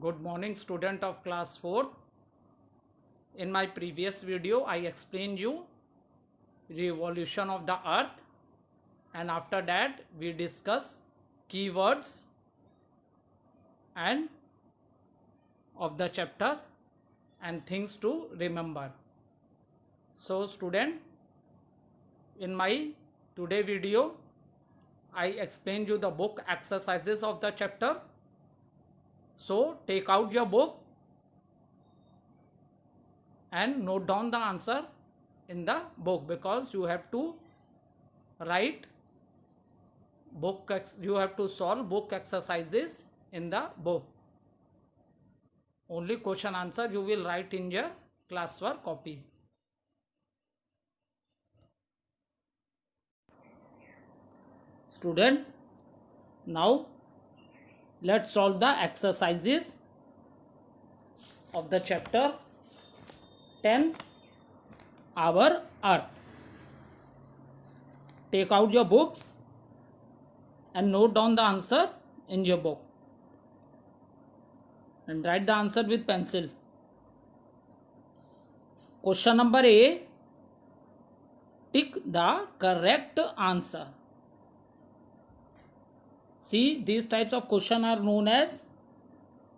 Good morning, student of class 4th. In my previous video, I explained you revolution of the earth, and after that we discuss keywords and of the chapter and things to remember. So student, in my today video, I explained you the book exercises of the chapter. So take out your book and note down the answer in the book, because you have to write you have to solve book exercises in the book. Only question answer you will write in your classwork copy. Student, now let's solve the exercises of the chapter 10, Our Earth. Take out your books and note down the answer in your book and write the answer with pencil. Question number A, tick the correct answer. See, these types of question are known as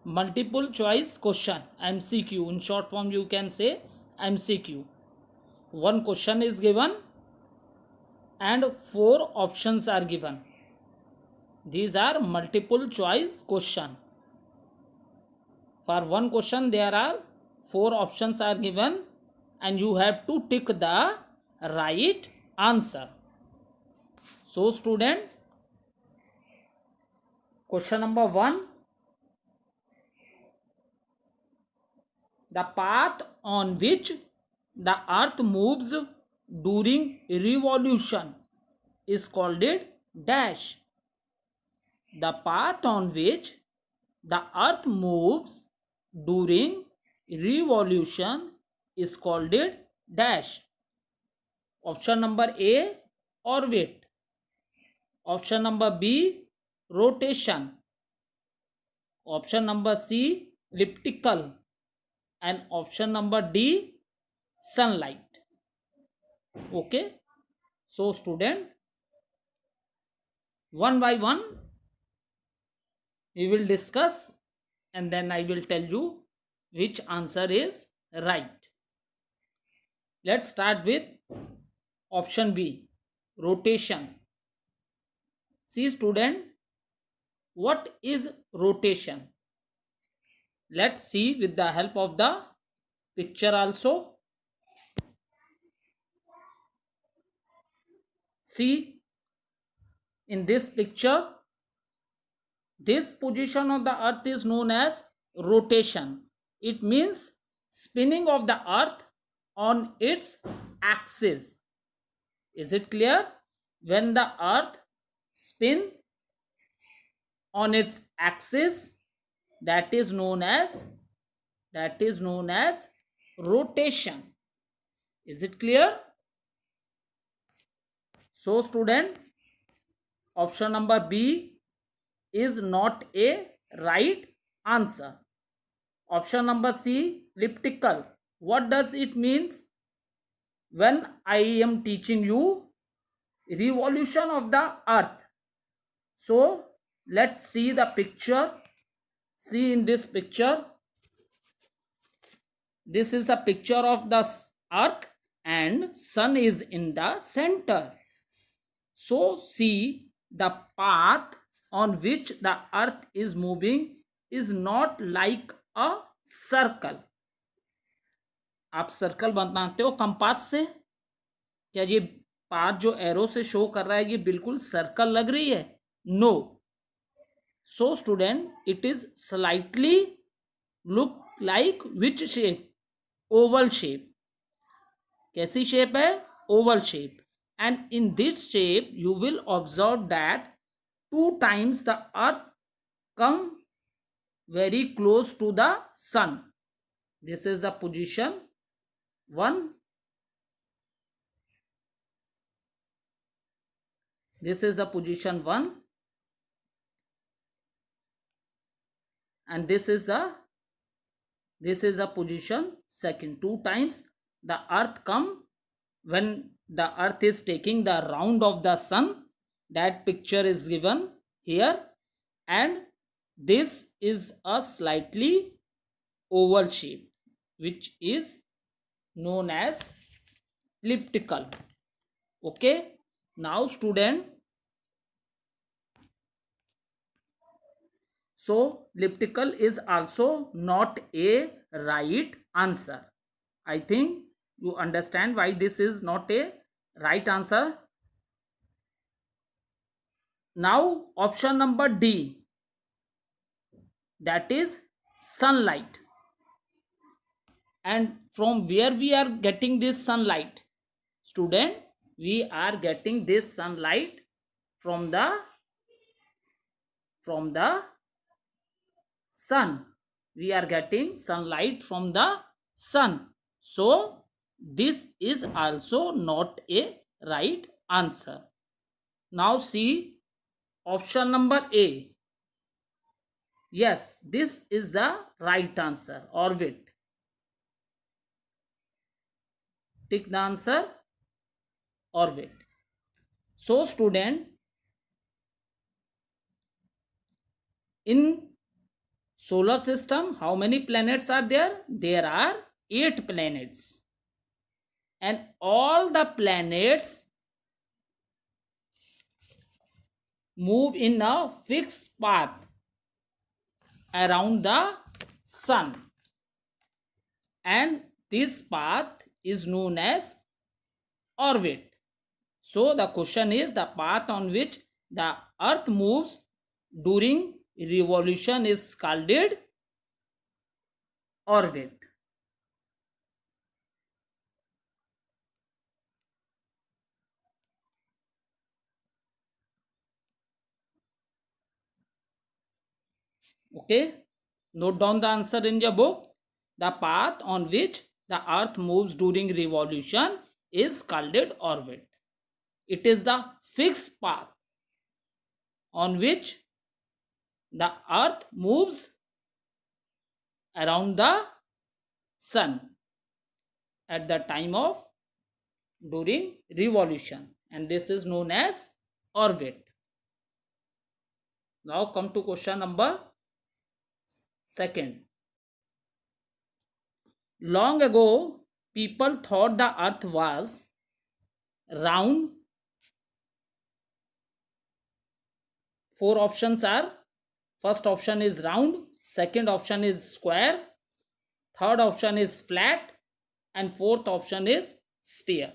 multiple choice question, MCQ. In short form you can say MCQ. One question is given and 4 options are given. These are multiple choice question. For one question there are 4 options are given and you have to tick the right answer. So student, question number 1, the path on which the earth moves during revolution is called it dash. The path on which the earth moves during revolution is called it dash. Option number A, orbit. Option number B, rotation. Option number C, elliptical. And option number D, sunlight. Okay, so student, one by one we will discuss and then I will tell you which answer is right. Let's start with option B, rotation. See student, what is rotation? Let's see with the help of the picture also. See, in this picture, this position of the earth is known as rotation. It means spinning of the earth on its axis. Is it clear? When the earth spin on its axis, that is known as rotation. Is it clear? So student, option number B is not a right answer. Option number C, elliptical. What does it means? When I am teaching you revolution of the earth, so let's see the picture. See, in this picture, this is the picture of the earth and sun is in the center. So see, the path on which the earth is moving is not like a circle. आप circle बनाते हो compass से, क्या ये path जो arrow से show कर रहा है ये बिल्कुल सर्कल लग रही है? No. So student, it is slightly look like which shape? Oval shape. कैसी शेप है? Oval shape. And in this shape you will observe that 2 times the earth come very close to the sun. This is the position 1. This is the position 1. and this is the position second. Two times the earth come when the earth is taking the round of the sun. That picture is given here, and this is a slightly oval shape which is known as elliptical. Okay, now student, so elliptical is also not a right answer. I think you understand why this is not a right answer. Now option number D, that is sunlight. And from where we are getting this sunlight? Student, we are getting this sunlight from the sun. We are getting sunlight from the sun. So this is also not a right answer. Now see option number A. Yes, this is the right answer. Orbit. Tick the answer, orbit. So student, in solar system, how many planets are there? There are 8 planets. And all the planets move in a fixed path around the sun. And this path is known as orbit. So the question is, the path on which the earth moves during revolution is called orbit. Okay, note down the answer in your book. The path on which the earth moves during revolution is called orbit. It is the fixed path on which the earth moves around the sun at the time of during revolution, and this is known as orbit. Now come to question number second. Long ago, people thought the earth was round. Four options are: first option is round, second option is square, third option is flat, and fourth option is sphere.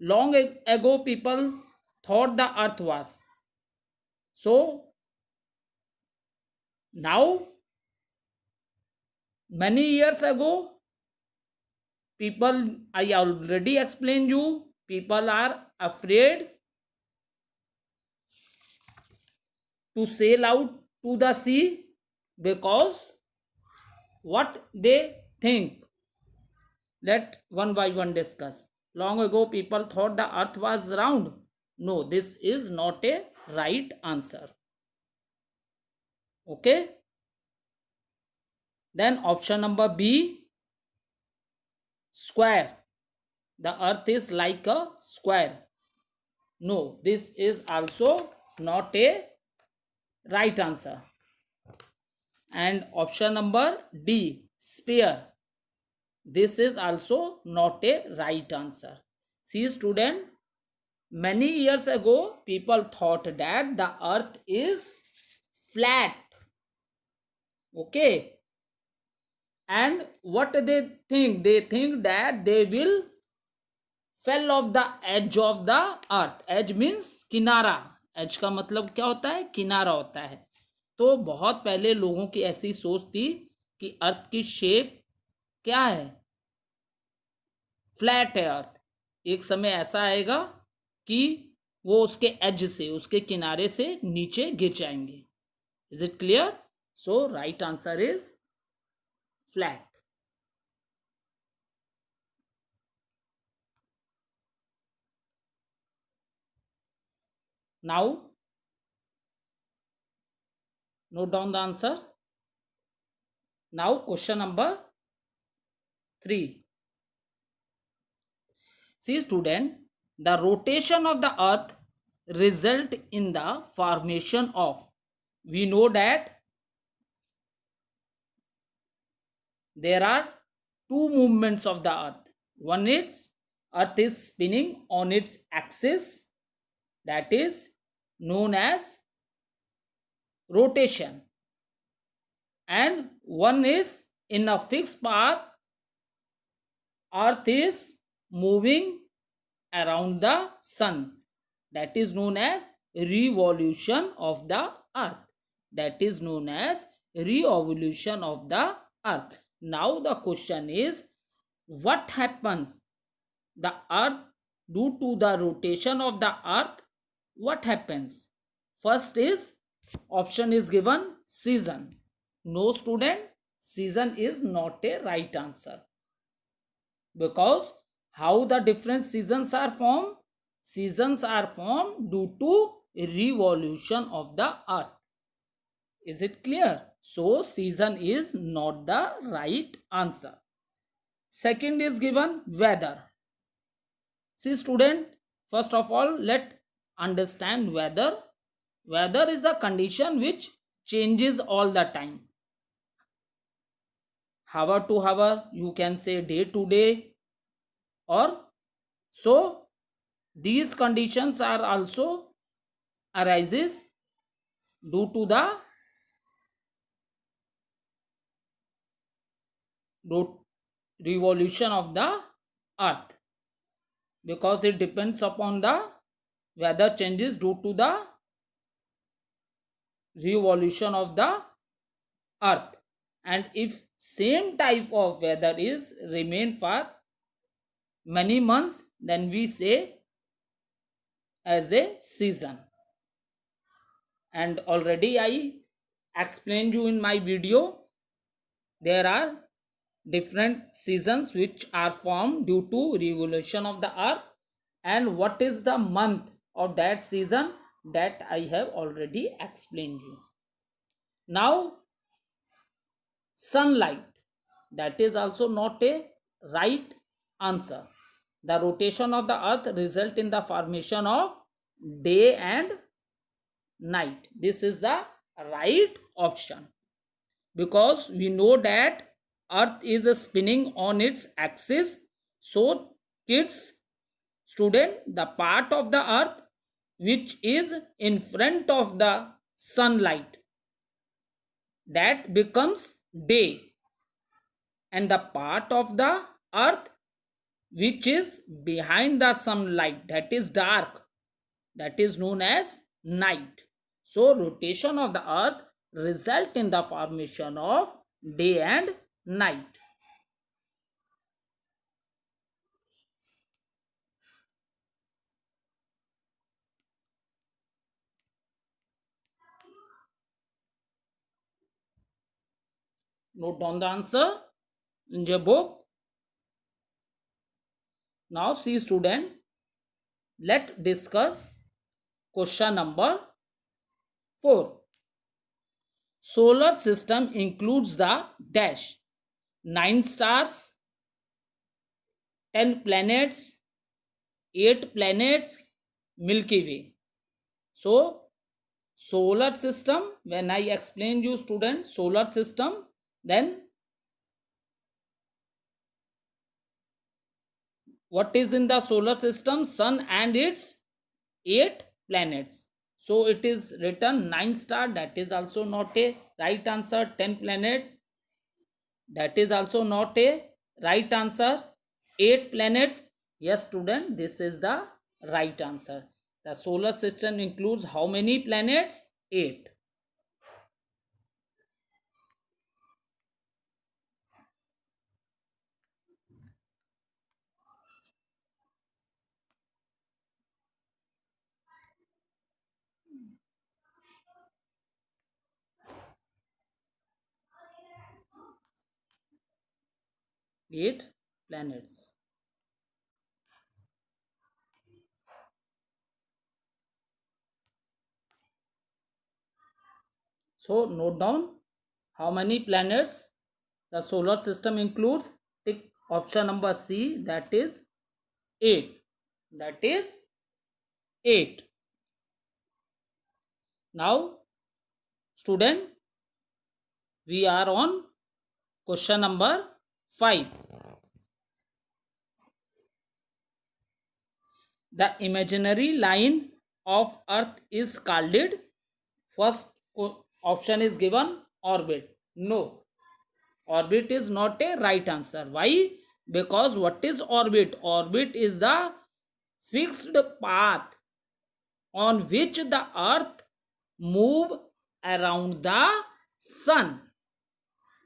Long ago, people thought the earth was. So now, many years ago, people, I already explained you, people are afraid to sail out to the sea because what they think. Let one by one discuss. Long ago, people thought the earth was round. No, this is not a right answer. Okay. Then option number B, square. The earth is like a square. No, this is also not a right answer. And option number D, sphere. This is also not a right answer. See student, many years ago people thought that the earth is flat. Okay. And what they think? They think that they will fell off the edge of the earth. Edge means किनारा. As का मतलब क्या होता है? किनारा होता है. तो बहुत पहले लोगों की ऐसी सोच थी कि अर्थ की शेप क्या है? फ्लैट है अर्थ. एक समय ऐसा आएगा कि वो उसके एज से, उसके किनारे से नीचे गिर जाएंगे. Is it clear? So right answer is flat. Now Note down the answer. Now question number 3. See student, the rotation of the earth result in the formation of, we know that there are two movements of the earth. One is earth is spinning on its axis, that is known as rotation, and one is in a fixed path, earth is moving around the sun, that is known as revolution of the earth, that is known as revolution of the earth. Now the question is, what happens the earth due to the rotation of the earth? What happens? First is, option is given, season. No student, season is not a right answer, because how the different seasons are formed? Seasons are formed due to revolution of the earth. Is it clear? So season is not the right answer. Second is given, weather. See student, first of all let understand weather. Weather is the condition which changes all the time, hour to hour, you can say day to day, or so. These conditions are also arises due to the revolution of the earth, because it depends upon the weather changes due to the revolution of the earth. And if same type of weather is remain for many months, then we say as a season. And already I explained you in my video, there are different seasons which are formed due to revolution of the earth, and what is the month of that season, that I have already explained you. Now sunlight, that is also not a right answer. The rotation of the earth result in the formation of day and night. This is the right option, because we know that earth is spinning on its axis. So kids, student, the part of the earth which is in front of the sunlight, that becomes day, and the part of the earth which is behind the sunlight, that is dark, that is known as night. So rotation of the earth result in the formation of day and night. Note down the answer in your book. Now see student, let discuss question number 4. Solar system includes the dash, 9 stars, 10 planets, 8 planets, Milky Way. So solar system, when I explain you student solar system, then what is in the solar system? Sun and its 8 planets. So it is written 9 star, that is also not a right answer. 10 planet, that is also not a right answer. 8 planets, yes student, this is the right answer. The solar system includes how many planets? 8. 8 planets. So note down how many planets the solar system includes. Tick option number C, that is 8. That is 8. Now student, we are on question number 5. The imaginary line of earth is called. First option is given orbit. No, orbit is not a right answer. Why? Because what is orbit? Orbit is the fixed path on which the earth move around the sun.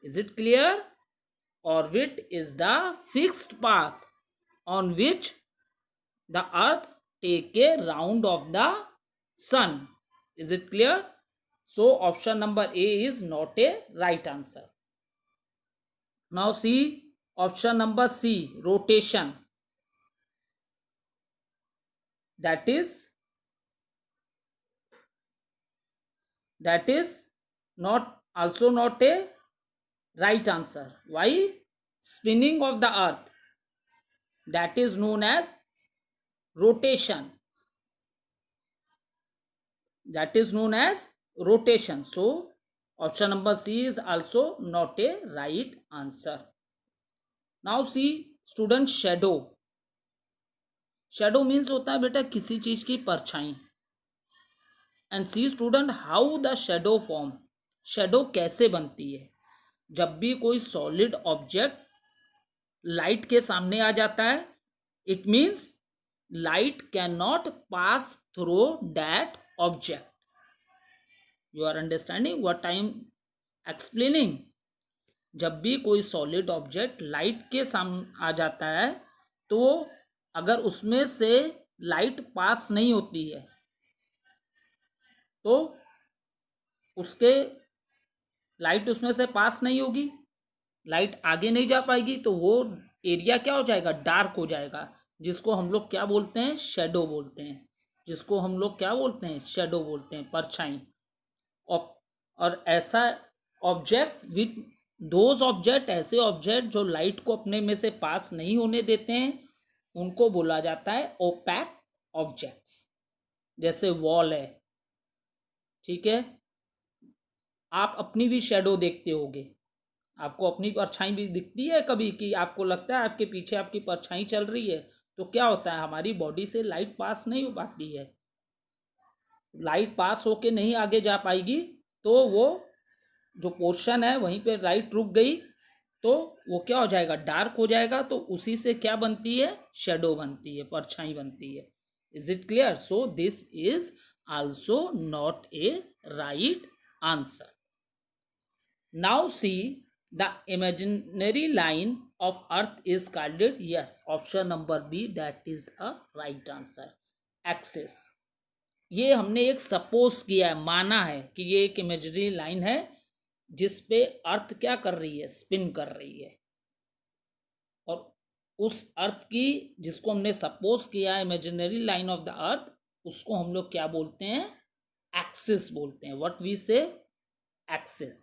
Is it clear? Orbit is the fixed path on which the earth take a round of the sun. Is it clear? So option number A is not a right answer. Now see option number C, rotation. That is not also not a right answer. Why? Spinning of the earth, that is known as rotation. That is known as rotation. So option number C is also not a right answer. Now see student, shadow. Shadow means होता है बेटा किसी चीज की परछाई. And see student how the shadow form. Shadow कैसे बनती है? जब भी कोई सॉलिड ऑब्जेक्ट लाइट के सामने आ जाता है, it means light cannot pass through that object. You are understanding what I am explaining? जब भी कोई सॉलिड ऑब्जेक्ट लाइट के सामने आ जाता है, तो अगर उसमें से लाइट पास नहीं होती है तो उसके लाइट उसमें से पास नहीं होगी, लाइट आगे नहीं जा पाएगी, तो वो एरिया क्या हो जाएगा? डार्क हो जाएगा, जिसको हम लोग क्या बोलते हैं? शेडो बोलते हैं. जिसको हम लोग क्या बोलते हैं? शेडो बोलते हैं, परछाई. और ऐसा ऑब्जेक्ट विथ दोज ऑब्जेक्ट, ऐसे ऑब्जेक्ट जो लाइट को अपने में से पास नहीं होने देते हैं, उनको बोला जाता है ओपैक ऑब्जेक्ट्स. जैसे वॉल है, ठीक है, आप अपनी भी शेडो देखते होगे. आपको अपनी परछाई भी दिखती है कभी, कि आपको लगता है आपके पीछे आपकी परछाई चल रही है, तो क्या होता है? हमारी बॉडी से लाइट पास नहीं हो पाती है. लाइट पास होके नहीं आगे जा पाएगी, तो वो जो पोर्शन है वहीं पे लाइट रुक गई, तो वो क्या हो जाएगा? डार्क हो जाएगा. तो उसी से क्या बनती है? शेडो बनती है, परछाई बनती है. Is it clear? So this is also not a right answer. Now see the imaginary line of earth is called. Yes, option number B, that is a right answer. Axis. ये हमने एक suppose किया है, माना है कि ये एक इमेजिनरी लाइन है जिस पे अर्थ क्या कर रही है? स्पिन कर रही है. और उस अर्थ की, जिसको हमने सपोज किया है imaginary line of the earth, उसको हम लोग क्या बोलते हैं? एक्सिस बोलते हैं. व्हाट वी से? Axis.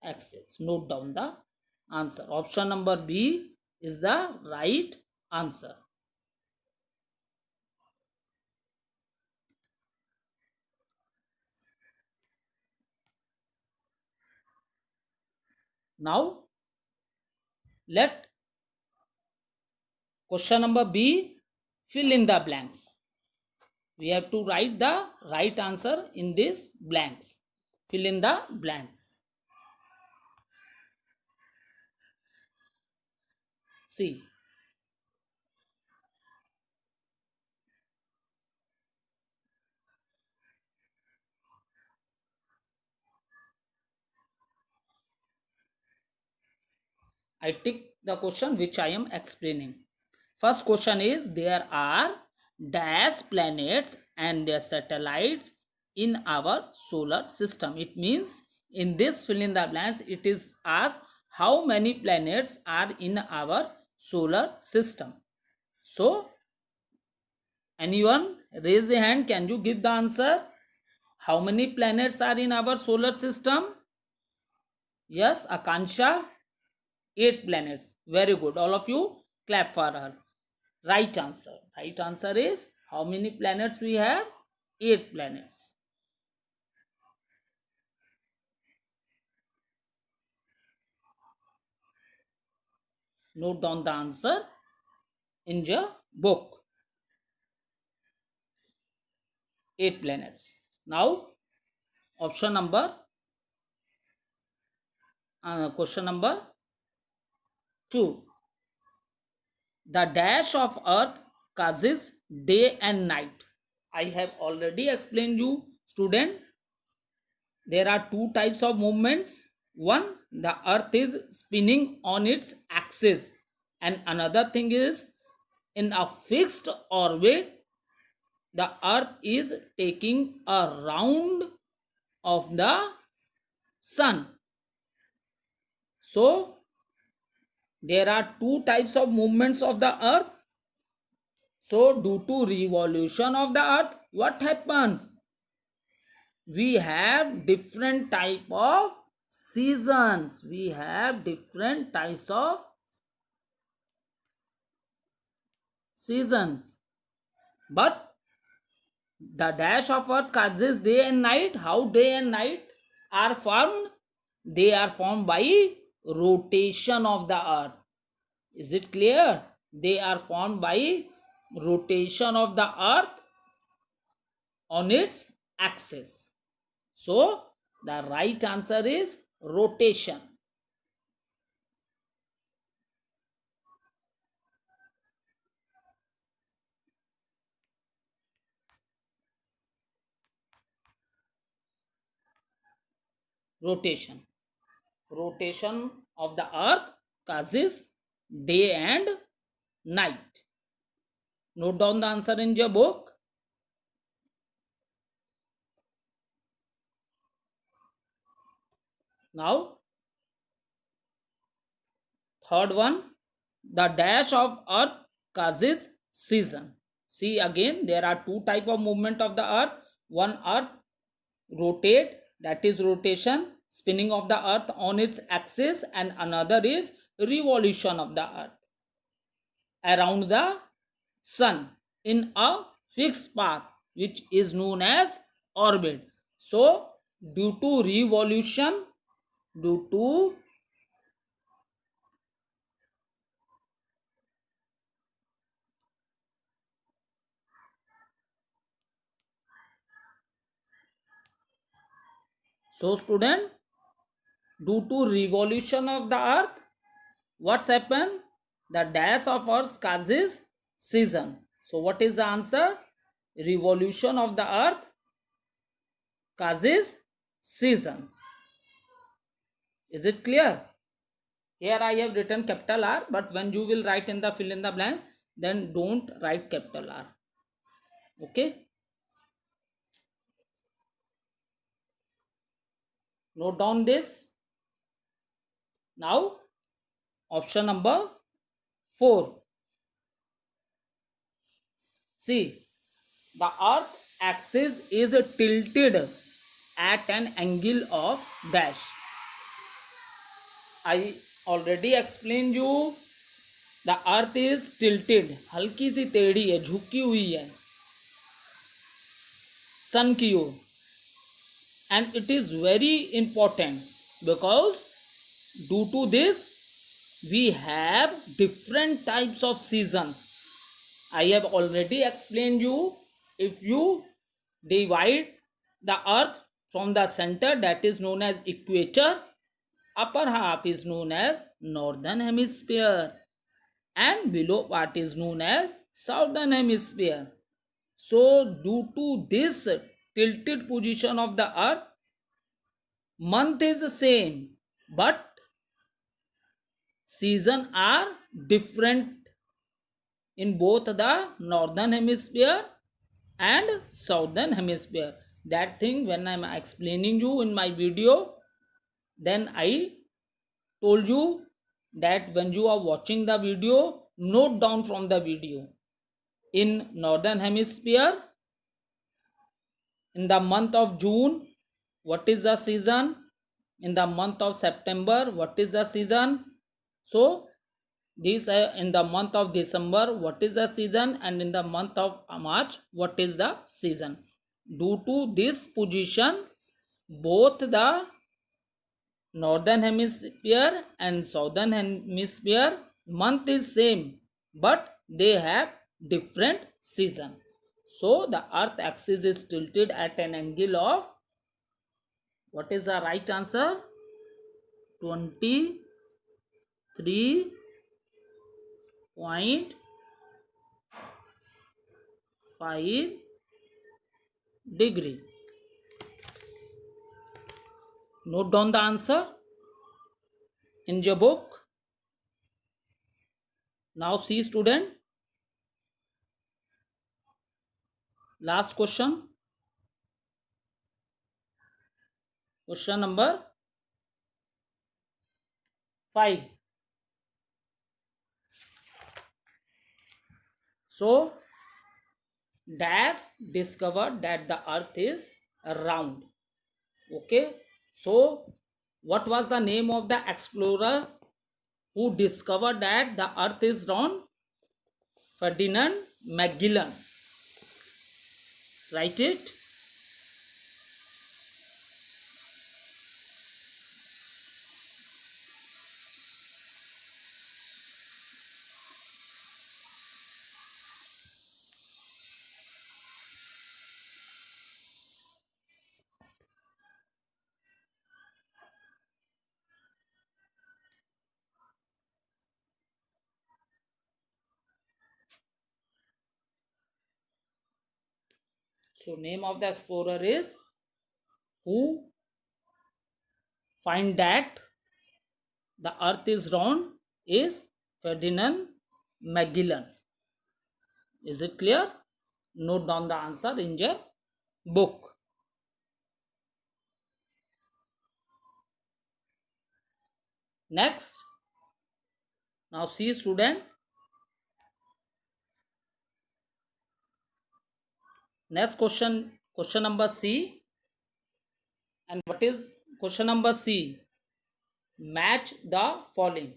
Axis. Note down the answer. Option number B is the right answer. Now let question number B fill in the blanks. We have to write the right answer in these blanks. Fill in the blanks. See, I tick the question which I am explaining. First question is, there are dash planets and their satellites in our solar system. It means in this fill in the blanks, it is asked how many planets are in our solar system. So Anyone? Raise a hand. Can you give the answer? How many planets are in our solar system? Yes, Akansha. 8 planets. Very good. All of you clap for her. Right answer. Right answer is how many planets we have? 8 planets. Note down the answer in your book. 8 planets. Now, option number, question number 2. The dash of earth causes day and night. I have already explained you, student. There are two types of movements. One, the earth is spinning on its axis, and another thing is in a fixed orbit, the earth is taking a round of the sun. So, there are two types of movements of the earth. So, due to revolution of the earth, what happens? We have different type of seasons. We have different types of seasons. But the dash of earth causes day and night. How day and night are formed? They are formed by rotation of the earth. Is it clear? They are formed by rotation of the earth on its axis. So, the right answer is rotation. Rotation. Rotation of the earth causes day and night. Note down the answer in your book. Now, third one, the dash of earth causes season. See again, there are two type of movement of the earth. One, earth rotate, that is rotation, spinning of the earth on its axis, and another is revolution of the earth around the sun in a fixed path, which is known as orbit. So, due to revolution, due to so student, due to revolution of the earth, what's happened? The dash of earth causes season. So what is the answer? Revolution of the earth causes seasons. Is it clear? Here I have written capital R, but when you will write in the fill in the blanks, then don't write capital R. Okay? Note down this. Now, option number 4. See, the earth axis is tilted at an angle of dash. I already explained you, the earth is tilted, हल्की सी टेढ़ी है, झुकी हुई है सन की ओर. And it is very important because due to this we have different types of seasons. I have already explained you, if you divide the earth from the center, that is known as equator, upper half is known as northern hemisphere and below part is known as southern hemisphere. So due to this tilted position of the earth, month is the same but season are different in both the northern hemisphere and southern hemisphere. That thing when I'm explaining you in my video, then I told you that when you are watching the video, note down from the video. in northern hemisphere. In the month of June, what is the season? In the month of September, what is the season? So these are in the month of December, what is the season? And in the month of March, what is the season? Due to this position, both the northern hemisphere and southern hemisphere month is same, but they have different season. So the earth axis is tilted at an angle of, what is the right answer? 23.5 degree. Note down the answer in your book. Now see student, last question. Question number 5. So Dash discovered that the earth is round. Okay. So what was the name of the explorer who discovered that the earth is round? Ferdinand Magellan. Write it. So name of the explorer is who find that the earth is round is Ferdinand Magellan. Is it clear? Note down the answer in your book. Next, now see student. Next question number C. And what is question number C? Match the following.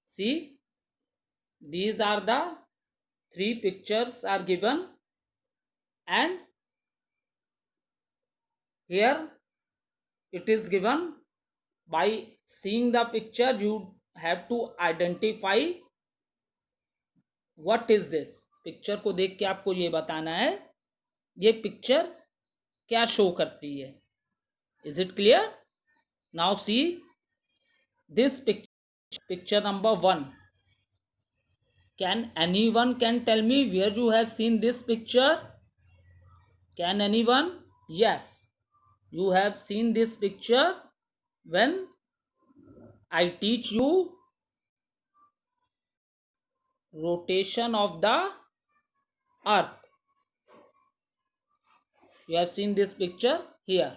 See, these are the 3 pictures are given, and here it is given. By seeing the picture, you have to identify what is this. Picture को देख के आपको ये बताना है ये picture क्या show करती है. Is it clear? Now see this picture number 1. Can anyone can tell me where you have seen this picture? Can anyone? Yes, you have seen this picture when I teach you rotation of the earth. You have seen this picture here.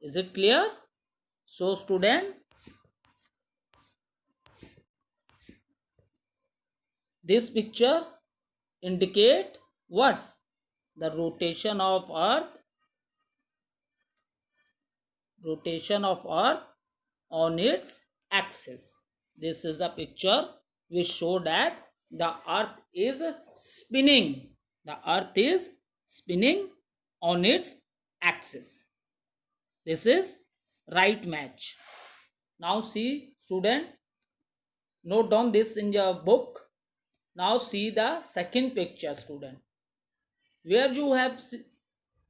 Is it clear? So student, this picture indicate what's the rotation of earth on its axis. This is a picture which show that the earth is spinning. The earth is spinning on its axis. This is right match. Now see student, note down this in your book. Now see the second picture student. Where you have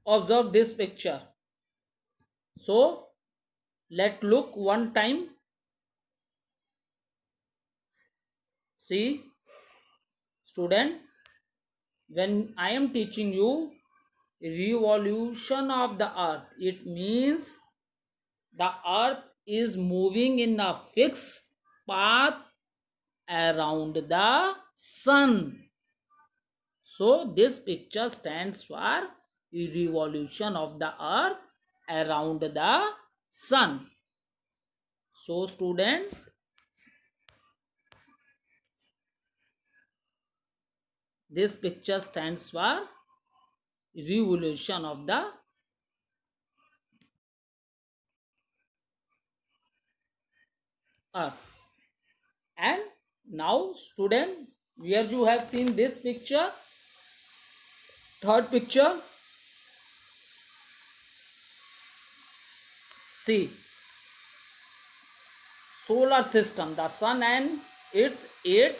observed this picture. So let look one time. See student, when I am teaching you revolution of the earth, it means the earth is moving in a fixed path around the sun. So this picture stands for revolution of the earth around the sun. So student, This picture stands for revolution of the earth. And now student, where you have seen this picture, third picture, see, solar system, the sun and its 8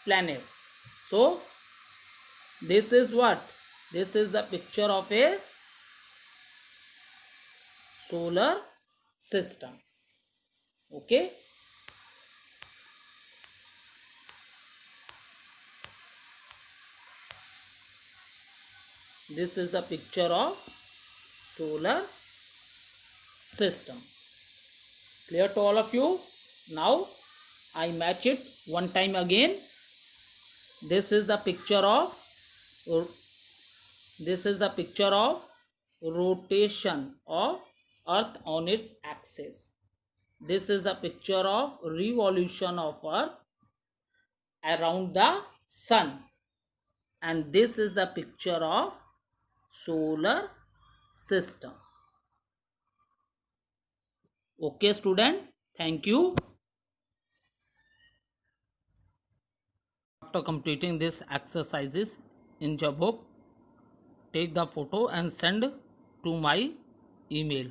planets. So this is what? This is a picture of a solar system. Okay. This is a picture of solar system. Clear to all of you? Now I match it one time again. This is a picture of rotation of earth on its axis. This is a picture of revolution of earth around the sun, and this is the picture of solar system. Okay student, thank you. After completing this exercises in your book, take the photo and send to my email.